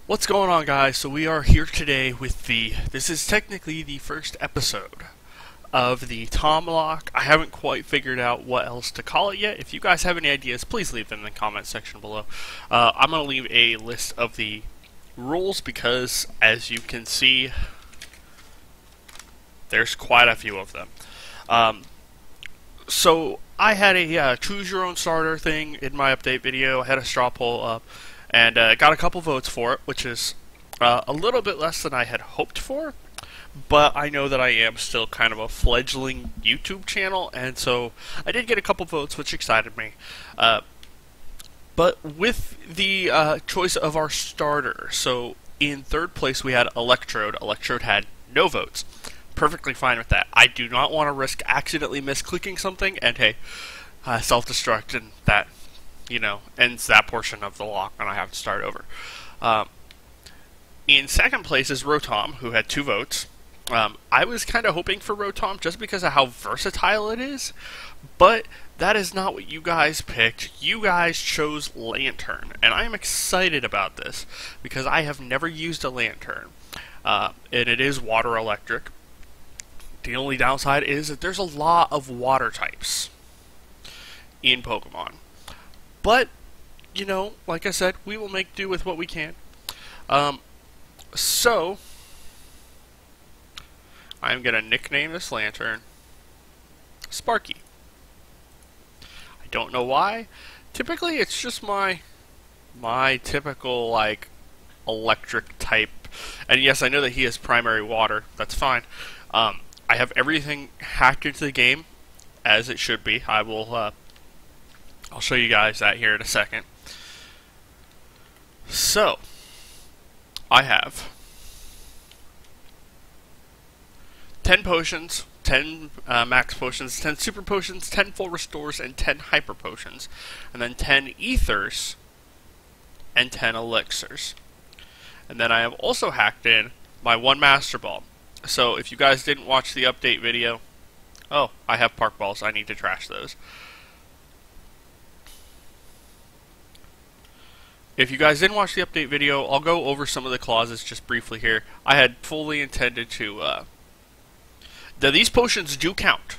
What's going on, guys? So we are here today with this is technically the first episode of the Tomlocke. I haven't quite figured out what else to call it yet. If you guys have any ideas, please leave them in the comment section below. I'm going to leave a list of the rules because, as you can see, there's quite a few of them. So I had a choose your own starter thing in my update video. I had a straw poll up. And got a couple votes for it, which is a little bit less than I had hoped for. But I know that I am still kind of a fledgling YouTube channel, and so I did get a couple votes, which excited me. But with the choice of our starter, so in third place we had Electrode. Electrode had no votes. Perfectly fine with that. I do not want to risk accidentally misclicking something, and hey, self-destruct, and that, ends that portion of the lock, and I have to start over. In second place is Rotom, who had 2 votes. I was kind of hoping for Rotom just because of how versatile it is, but that is not what you guys picked. You guys chose Lantern, and I am excited about this because I have never used a Lantern, and it is water electric. The only downside is that there's a lot of water types in Pokemon. But, like I said, we will make do with what we can. So, I'm going to nickname this Lantern Sparky. I don't know why. Typically, it's just my typical, electric type. And yes, I know that he is primary water. That's fine. I have everything hacked into the game as it should be. I'll show you guys that here in a second. So, I have 10 potions, 10 max potions, 10 super potions, 10 full restores, and 10 hyper potions. And then 10 ethers and 10 elixirs. And then I have also hacked in my 1 master ball. So, if you guys didn't watch the update video, I have park balls. I need to trash those. If you guys didn't watch the update video, I'll go over some of the clauses just briefly here. I had fully intended to, these potions do count.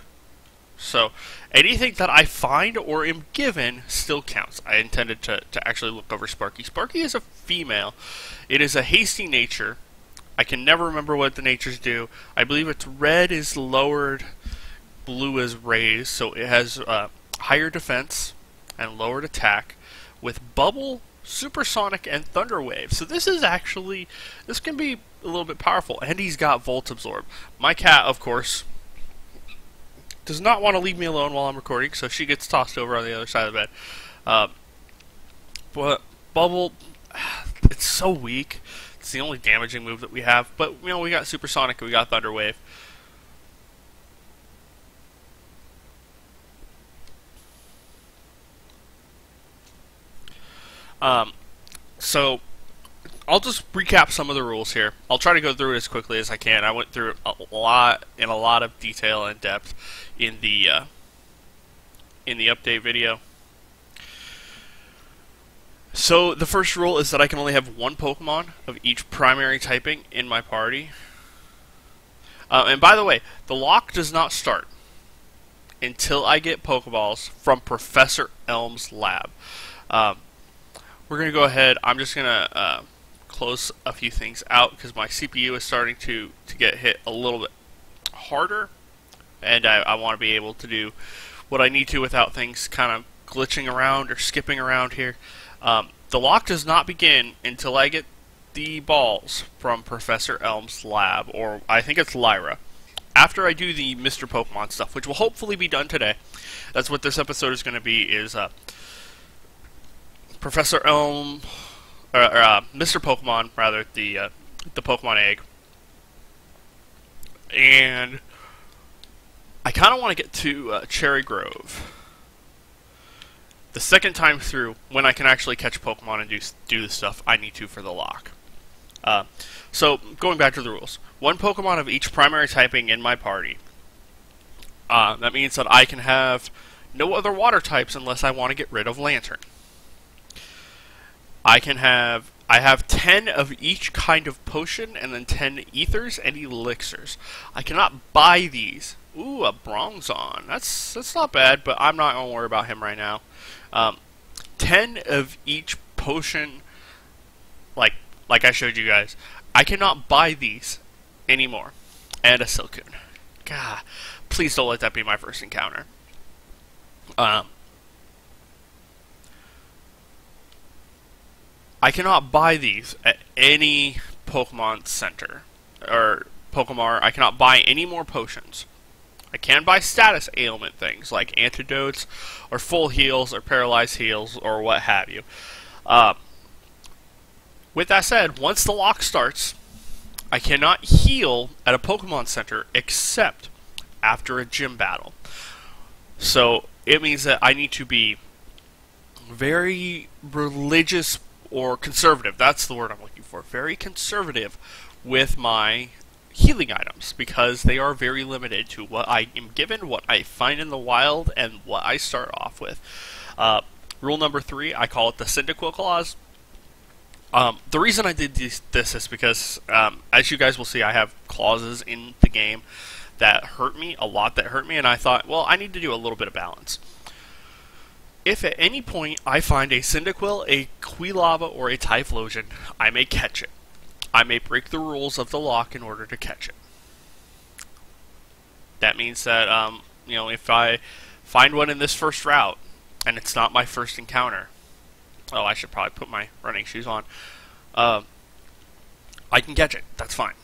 So, anything that I find or am given still counts. I intended to actually look over Sparky. Sparky is a female. It is a hasty nature. I can never remember what the natures do. I believe it's red is lowered, blue is raised. So it has higher defense and lowered attack with bubble, supersonic, and thunder wave. So this can be a little bit powerful. And he's got Volt Absorb. My cat, of course, does not want to leave me alone while I'm recording, so she gets tossed over on the other side of the bed. But Bubble, it's so weak. It's the only damaging move that we have. But, we got Supersonic and we got Thunder Wave. So, I'll just recap some of the rules here. I'll try to go through it as quickly as I can. I went through it a lot of detail and depth in the update video. So, the first rule is that I can only have 1 Pokemon of each primary typing in my party. And by the way, the lock does not start until I get Pokeballs from Professor Elm's lab. We're going to go ahead. I'm just going to close a few things out because my CPU is starting to get hit a little bit harder. And I want to be able to do what I need to without things kind of glitching around or skipping around here. The lock does not begin until I get the balls from Professor Elm's lab, or I think it's Lyra. After I do the Mr. Pokemon stuff, which will hopefully be done today. That's what this episode is going to be, is Professor Elm, or Mr. Pokemon, rather, the Pokemon egg. And I kind of want to get to Cherry Grove the second time through, when I can actually catch Pokemon and do the stuff I need to for the lock. So, going back to the rules. 1 Pokemon of each primary typing in my party. That means that I can have no other water types unless I want to get rid of Lantern. I can have I have 10 of each kind of potion, and then 10 ethers and elixirs. I cannot buy these. Ooh, a Bronzon. That's not bad, but I'm not gonna worry about him right now. 10 of each potion, like I showed you guys. I cannot buy these anymore. And a Silcoon. God, please don't let that be my first encounter. I cannot buy these at any Pokemon Center or Pokemon. I cannot buy any more potions. I can buy status ailment things like antidotes or full heals or paralyzed heals or what have you. With that said, once the lock starts, I cannot heal at a Pokemon Center except after a gym battle. So it means that I need to be very religious or conservative. That's the word I'm looking for. Very conservative with my healing items because they are very limited to what I am given, what I find in the wild, and what I start off with. Rule number 3, I call it the Cyndaquil clause. The reason I did this is because, as you guys will see, I have clauses in the game that hurt me, a lot that hurt me, and I thought, well, I need to do a little bit of balance. If at any point I find a Cyndaquil, a Quilava, or a Typhlosion, I may catch it. I may break the rules of the lock in order to catch it. That means that, if I find one in this first route, and it's not my first encounter, oh, I should probably put my running shoes on, I can catch it. That's fine.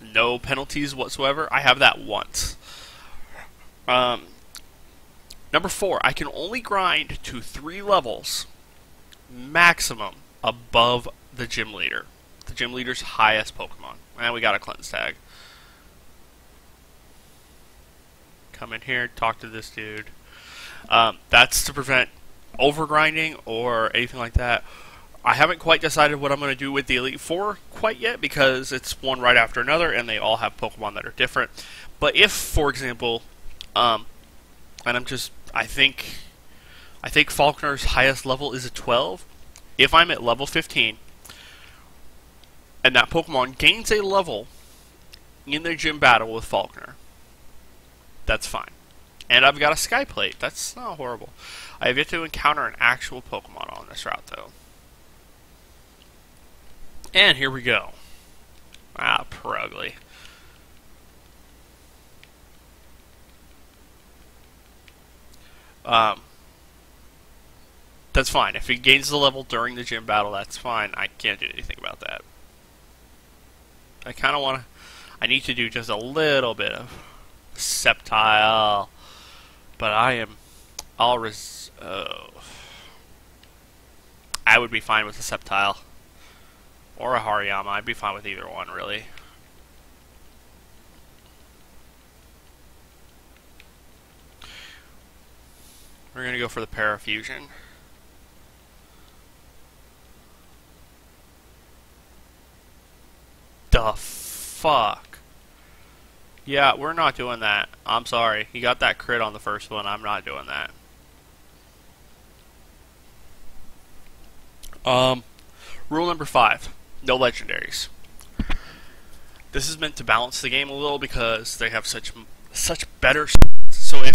No penalties whatsoever. I have that once. Number 4, I can only grind to 3 levels maximum above the gym leader. The gym leader's highest Pokemon. And we got a cleanse tag. Come in here, talk to this dude. That's to prevent overgrinding or anything like that. I haven't quite decided what I'm going to do with the Elite Four quite yet because it's one right after another and they all have Pokemon that are different. But if, for example, and I think Falkner's highest level is a 12. If I'm at level 15 and that Pokemon gains a level in their gym battle with Falkner, that's fine. And I've got a Sky Plate. That's not horrible. I have yet to encounter an actual Pokemon on this route, though. And here we go. Ah, Purugly. That's fine. If he gains the level during the gym battle, that's fine. I can't do anything about that. I kind of want to... I need to do just a little bit of Sceptile. But I am... I would be fine with a Sceptile. Or a Hariyama. I'd be fine with either one, really. We're going to go for the Parafusion. The fuck? Yeah, we're not doing that. I'm sorry. He got that crit on the first one. I'm not doing that. Rule number 5. No legendaries. This is meant to balance the game a little because they have such better... So if...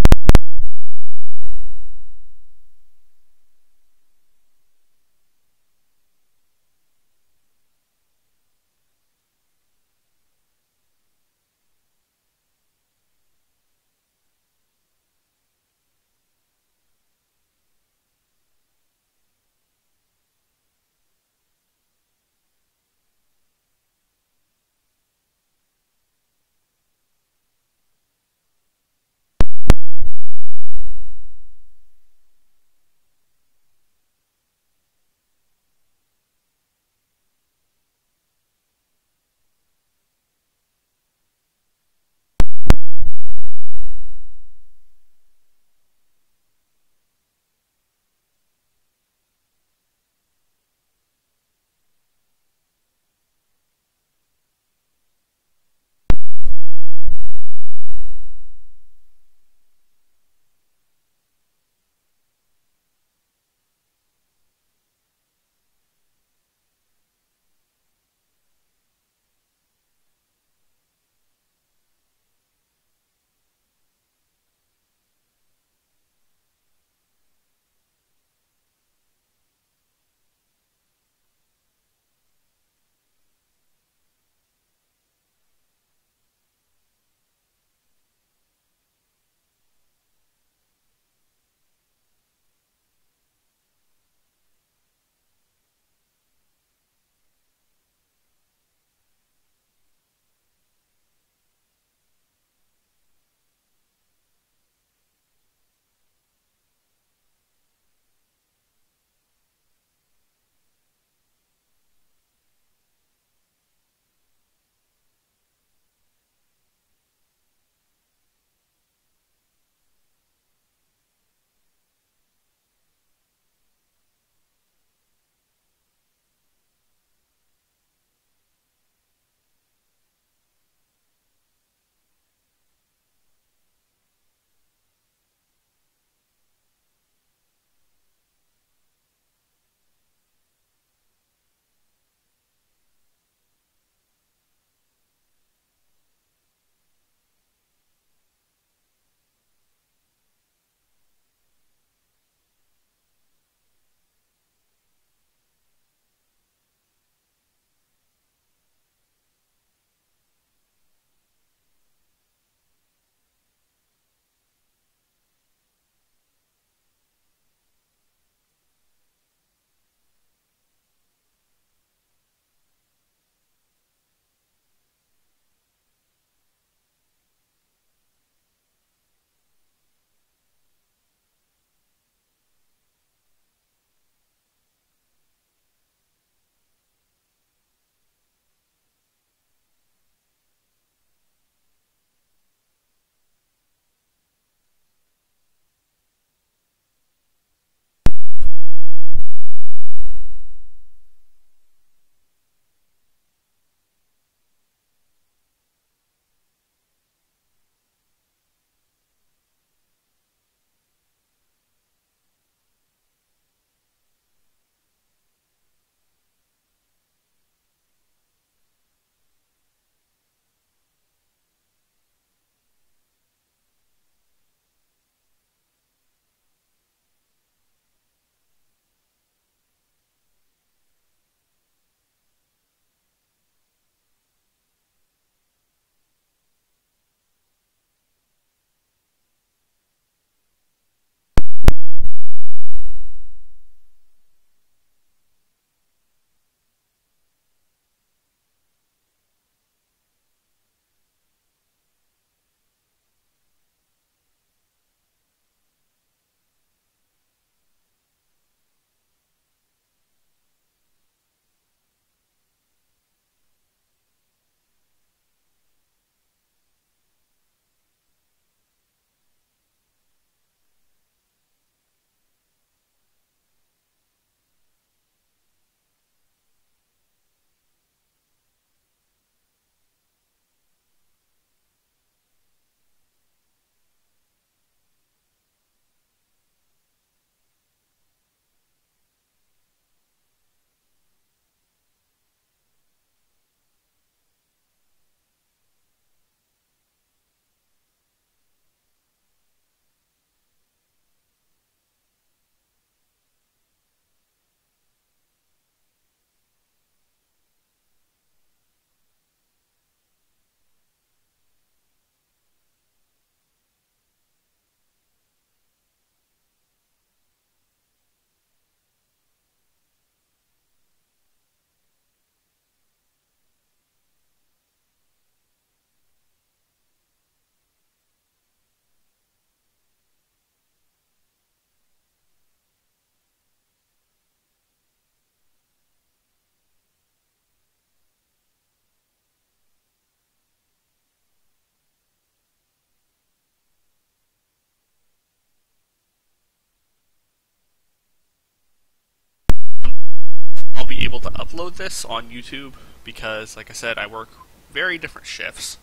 be able to upload this on YouTube because, like I said, I work very different shifts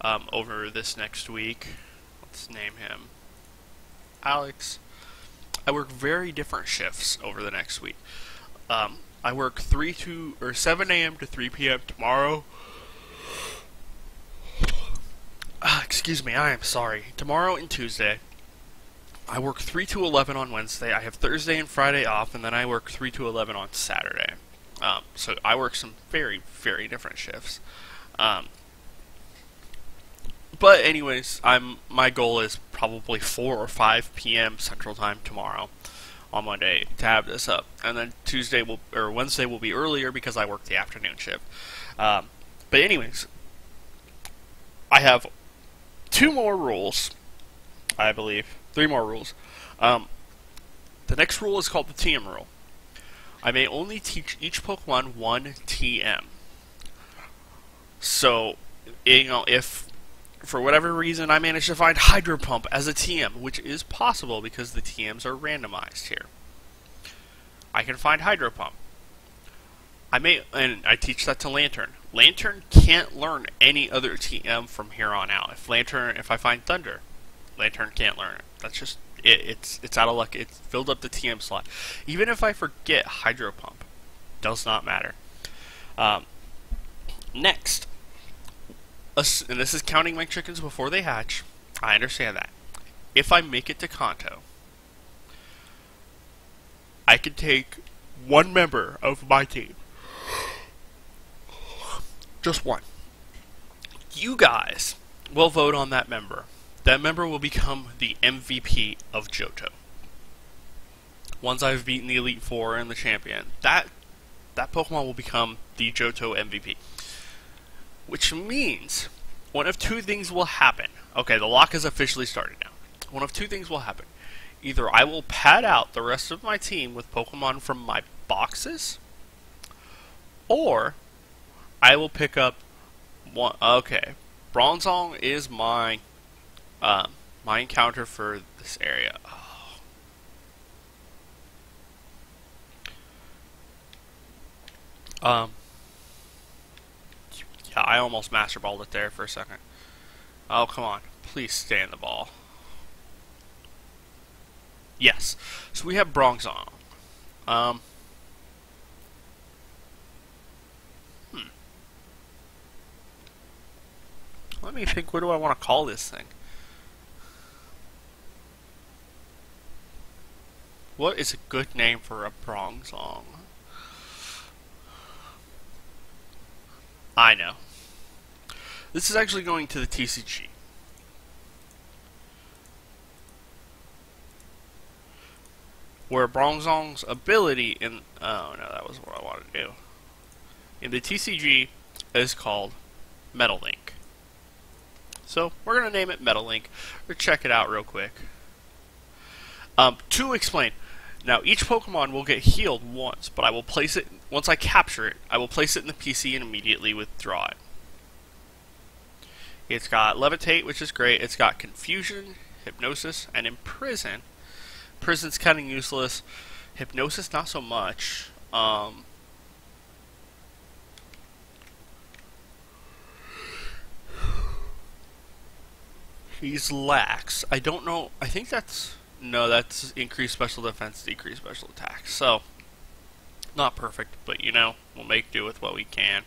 over this next week. Let's name him Alex. I work very different shifts over the next week. I work 7 a.m. to 3 p.m. tomorrow. Excuse me, I am sorry. Tomorrow and Tuesday. I work 3 to 11 on Wednesday. I have Thursday and Friday off, and then I work 3 to 11 on Saturday. So I work some very, very different shifts. But anyways, my goal is probably 4 or 5 p.m. Central Time tomorrow on Monday to have this up, and then Wednesday will be earlier because I work the afternoon shift. But anyways, I have 2 more rules, I believe. 3 more rules. The next rule is called the TM rule. I may only teach each Pokemon 1 TM. So, if for whatever reason I manage to find Hydro Pump as a TM, which is possible because the TMs are randomized here, I can find Hydro Pump. And I teach that to Lantern. Lantern can't learn any other TM from here on out. If I find Thunder, Lantern can't learn it. That's just it. It's out of luck. It's filled up the TM slot. Even if I forget Hydro Pump, does not matter. Next, and this is counting my chickens before they hatch. I understand that. If I make it to Kanto, I can take 1 member of my team. Just 1. You guys will vote on that member. That member will become the MVP of Johto. Once I've beaten the Elite Four and the champion, that Pokemon will become the Johto MVP. Which means one of 2 things will happen. Okay, the lock has officially started now. One of 2 things will happen. Either I will pad out the rest of my team with Pokemon from my boxes, or I will pick up one. Okay, Bronzong is my encounter for this area. Yeah, I almost master balled it there for a second. Oh, come on. Please stay in the ball. Yes. So we have Bronzong. Let me think, what do I want to call this thing? What is a good name for a Bronzong? I know. This is actually going to the TCG. Where Bronzong's ability in... Oh, no, that was what I wanted to do. In the TCG is called Metal Link. So, we're going to name it Metal Link. We'll check it out real quick. To explain, now each Pokemon will get healed once, but I will place it, once I capture it, I will place it in the PC and immediately withdraw it. It's got Levitate, which is great. It's got Confusion, Hypnosis, and Imprison. Prison's kind of useless. Hypnosis, not so much. He's lax. I don't know. I think that's... No, that's increased special defense, decreased special attack. So, not perfect, but you know, we'll make do with what we can.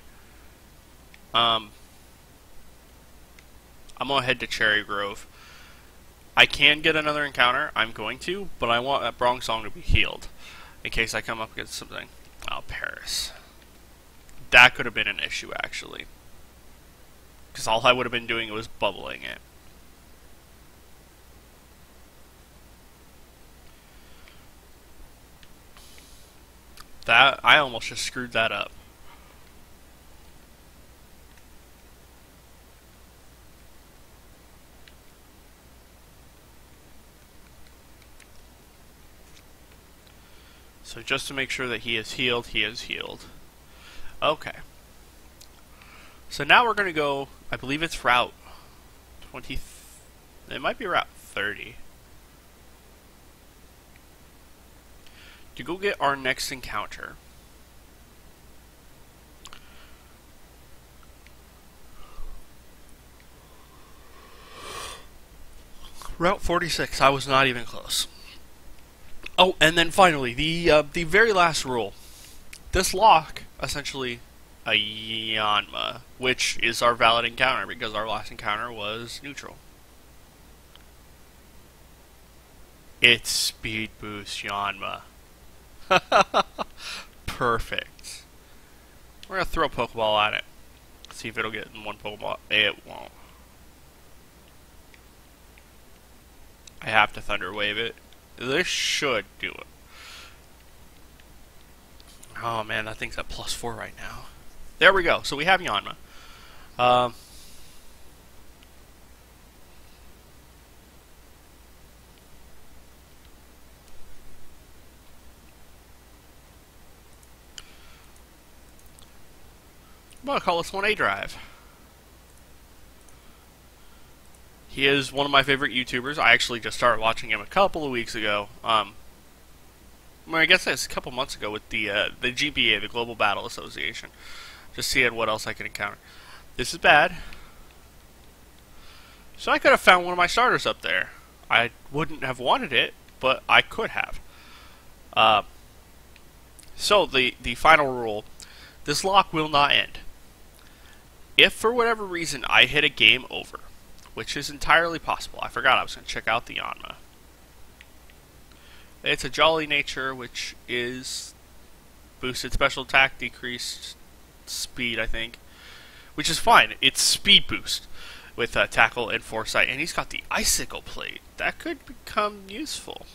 I'm gonna head to Cherry Grove. I can get another encounter. I'm going to, but I want that Bronzong to be healed in case I come up against something. Oh, Paris. That could have been an issue, actually. Because all I would have been doing was bubbling it. I almost just screwed that up. So just to make sure that he is healed, he is healed. Okay. So now we're going to go, I believe it's Route 20, it might be Route 30. To go get our next encounter. Route 46. I was not even close. Oh, and then finally, the very last rule. This lock, essentially, a Yanma, which is our valid encounter because our last encounter was neutral. It's Speed Boost Yanma. Perfect. We're gonna throw a Pokeball at it. See if it'll get in one Pokeball. It won't. I have to Thunder Wave it. This should do it. Oh man, that thing's at +4 right now. There we go. So we have Yanma. I'm gonna call this one A Drive. He is one of my favorite YouTubers. I actually just started watching him a couple of weeks ago. Well, I guess that's a couple months ago with the GBA, the Global Battle Association. Just seeing what else I can encounter. This is bad. So I could have found one of my starters up there. I wouldn't have wanted it, but I could have. So the final rule: this lock will not end. If for whatever reason I hit a game over, which is entirely possible. I forgot I was going to check out the Yanma. It's a Jolly Nature, which is boosted special attack, decreased speed, I think. Which is fine. It's speed boost with tackle and foresight. And he's got the Icicle plate. That could become useful.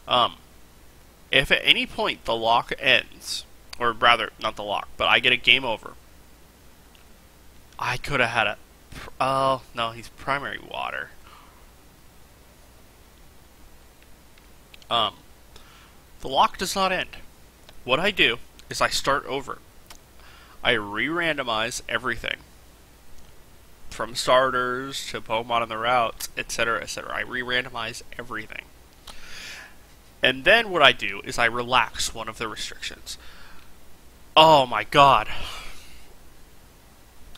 If at any point the lock ends, or rather, not the lock, but I get a game over, I could have had a... Oh, no, he's primary water. The lock does not end. What I do is I start over. I re-randomize everything. From starters to Pokemon on the routes, etc., etc. I re-randomize everything. And then what I do is I relax one of the restrictions. Oh my god.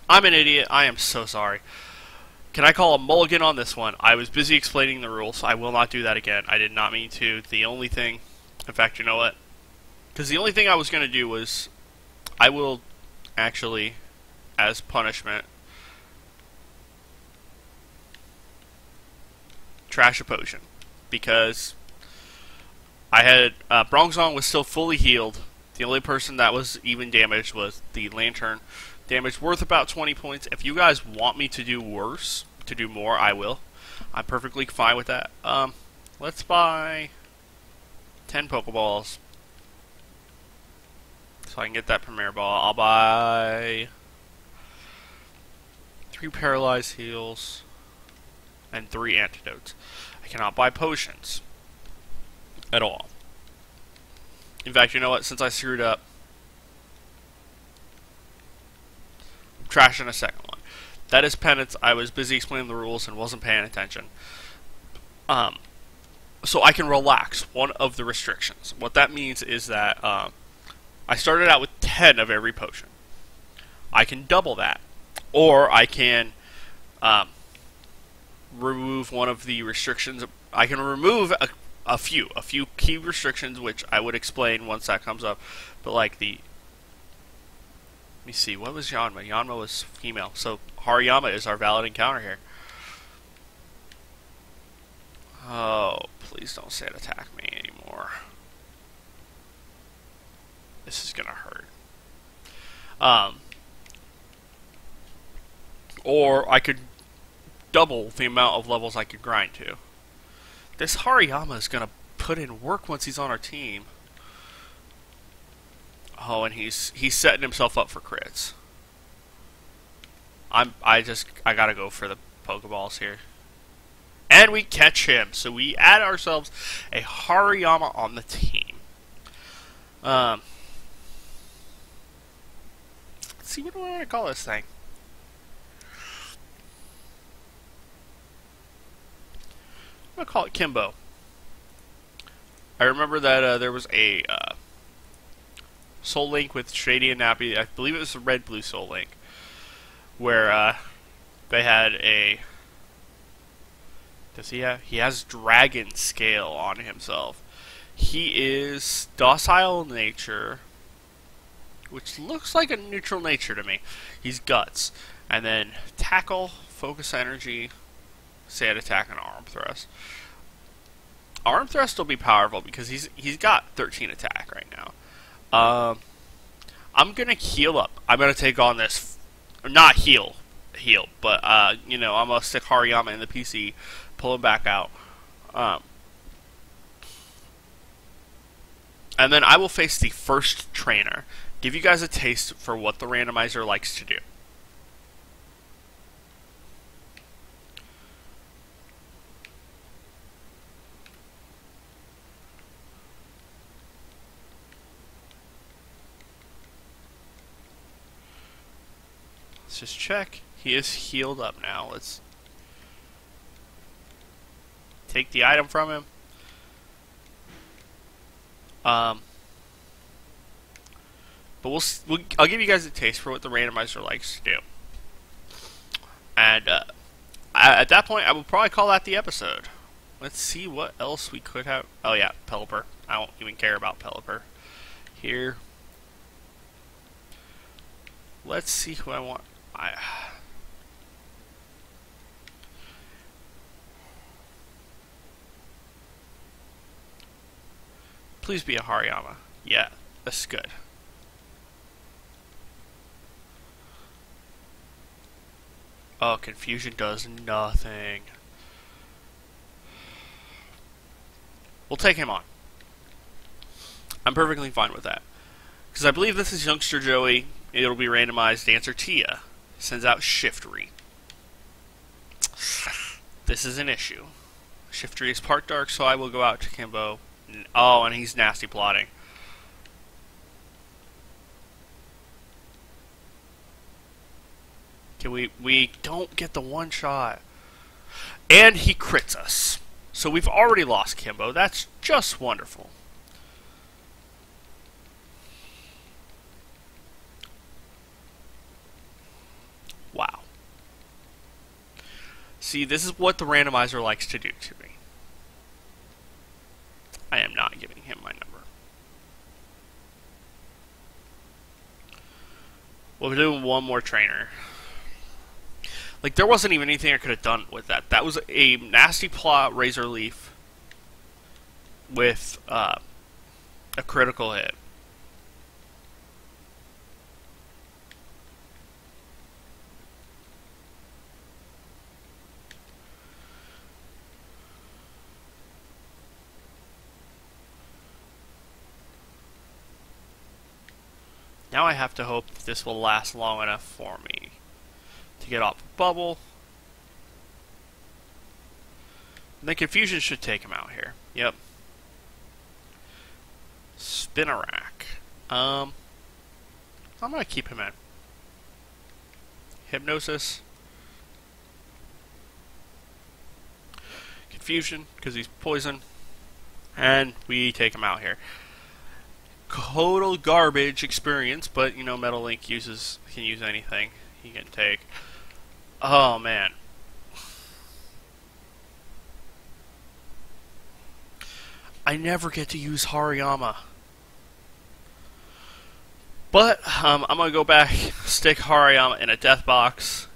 I'm an idiot. I am so sorry. Can I call a mulligan on this one? I was busy explaining the rules. I will not do that again. I did not mean to. The only thing... In fact, you know what? Because the only thing I was going to do was... I will actually, as punishment, trash a potion. Because I had... Bronzong was still fully healed. The only person that was even damaged was the Lantern. Damage worth about 20 points. If you guys want me to do worse, to do more, I will. I'm perfectly fine with that. Let's buy 10 Pokeballs. So I can get that Premier Ball. I'll buy 3 Paralyzed Heals and 3 Antidotes. I cannot buy potions at all. In fact, you know what? Since I screwed up, trashing a second one. That is penance. I was busy explaining the rules and wasn't paying attention. So I can relax one of the restrictions. What that means is that I started out with 10 of every potion. I can double that. Or I can remove one of the restrictions. I can remove a few key restrictions, which I would explain once that comes up. But like the... Let me see, what was Yanma? Yanma was female. So Hariyama is our valid encounter here. Oh, please don't say it attack me anymore. This is gonna hurt. Or I could double the amount of levels I could grind to. This Hariyama is gonna put in work once he's on our team. Oh, and he's setting himself up for crits. I gotta go for the Pokeballs here. And we catch him, so we add ourselves a Hariyama on the team. Let's see, what do I want to call this thing? I'm gonna call it Kimbo. I remember that there was a Soul Link with Shady and Nappy. I believe it was the Red Blue Soul Link, where they had a Does he have? He has dragon scale on himself. He is docile in nature, which looks like a neutral nature to me. He's guts. And then tackle, focus energy, sand attack, and arm thrust. Arm thrust will be powerful because he's got 13 attack right now. I'm gonna heal up. I'm gonna take on this, not heal, but you know, I'm gonna stick Hariyama in the PC, pull him back out, and then I will face the first trainer. Give you guys a taste for what the randomizer likes to do. Let's just check. He is healed up now. Let's take the item from him. But I'll give you guys a taste for what the randomizer likes to do. And at that point, I will probably call that the episode. Let's see what else we could have. Oh yeah, Pelipper. I don't even care about Pelipper. Here. Let's see who I want. Please be a Hariyama. Yeah, that's good. Oh, confusion does nothing. We'll take him on. I'm perfectly fine with that. Because I believe this is Youngster Joey. It'll be randomized. Answer Tia. Sends out Shiftry. This is an issue. Shiftry is part dark, so I will go out to Kimbo. Oh, and he's nasty plotting. Can we don't get the one shot. And he crits us. So we've already lost Kimbo. That's just wonderful. Wow. See, this is what the randomizer likes to do to me. I am not giving him my number. We'll do one more trainer. Like, there wasn't even anything I could have done with that. That was a nasty plot Razor Leaf with a critical hit. Now I have to hope that this will last long enough for me to get off the bubble. And the confusion should take him out here. Yep. Spinnerack. I'm gonna keep him in. Hypnosis. Confusion, because he's poison. And we take him out here. Total garbage experience, but you know, Metal Link can use anything he can take. Oh man. I never get to use Hariyama. But I'm gonna go back, stick Hariyama in a death box.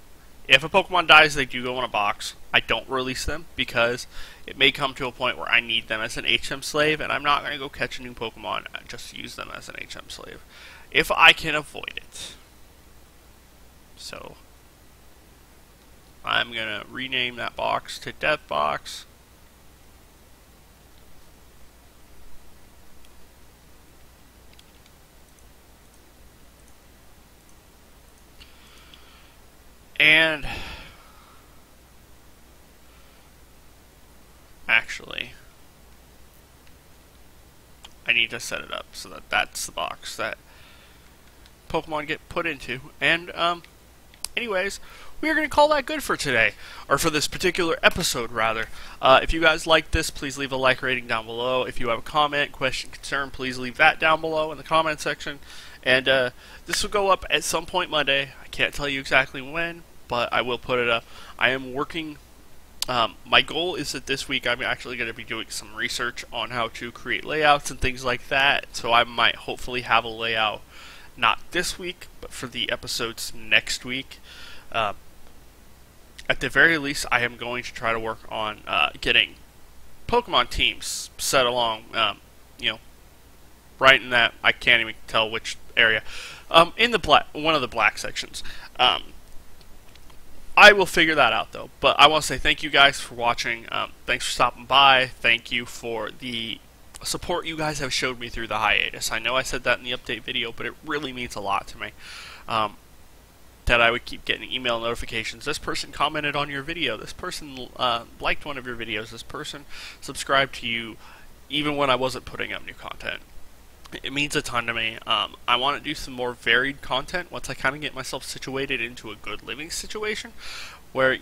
If a Pokemon dies, they do go in a box. I don't release them because it may come to a point where I need them as an HM slave, and I'm not going to go catch a new Pokemon just to use them as an HM slave, if I can avoid it. So, I'm going to rename that box to Death Box. And actually, I need to set it up so that that's the box that Pokemon get put into. And anyways, we are going to call that good for today, or for this particular episode rather. If you guys like this, please leave a like rating down below. If you have a comment, question, concern, please leave that down below in the comment section. And this will go up at some point Monday. I can't tell you exactly when, but I will put it up. I am working My goal is that this week I'm actually going to be doing some research on how to create layouts and things like that, so I might hopefully have a layout not this week, but for the episodes next week. At the very least, I am going to try to work on getting Pokemon teams set along, right in that, I can't even tell which area, in the one of the black sections. I will figure that out, though. But I want to say thank you guys for watching. Thanks for stopping by. Thank you for the support you guys have showed me through the hiatus. I know I said that in the update video, but it really means a lot to me. That I would keep getting email notifications. This person commented on your video. This person liked one of your videos. This person subscribed to you even when I wasn't putting up new content. It means a ton to me. I want to do some more varied content once I kind of get myself situated into a good living situation where,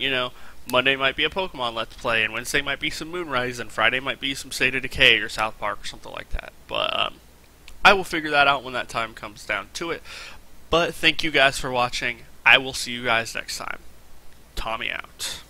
Monday might be a Pokemon Let's Play, and Wednesday might be some Moonrise, and Friday might be some State of Decay or South Park or something like that. But I will figure that out when that time comes down to it. But thank you guys for watching. I will see you guys next time. Tommy out.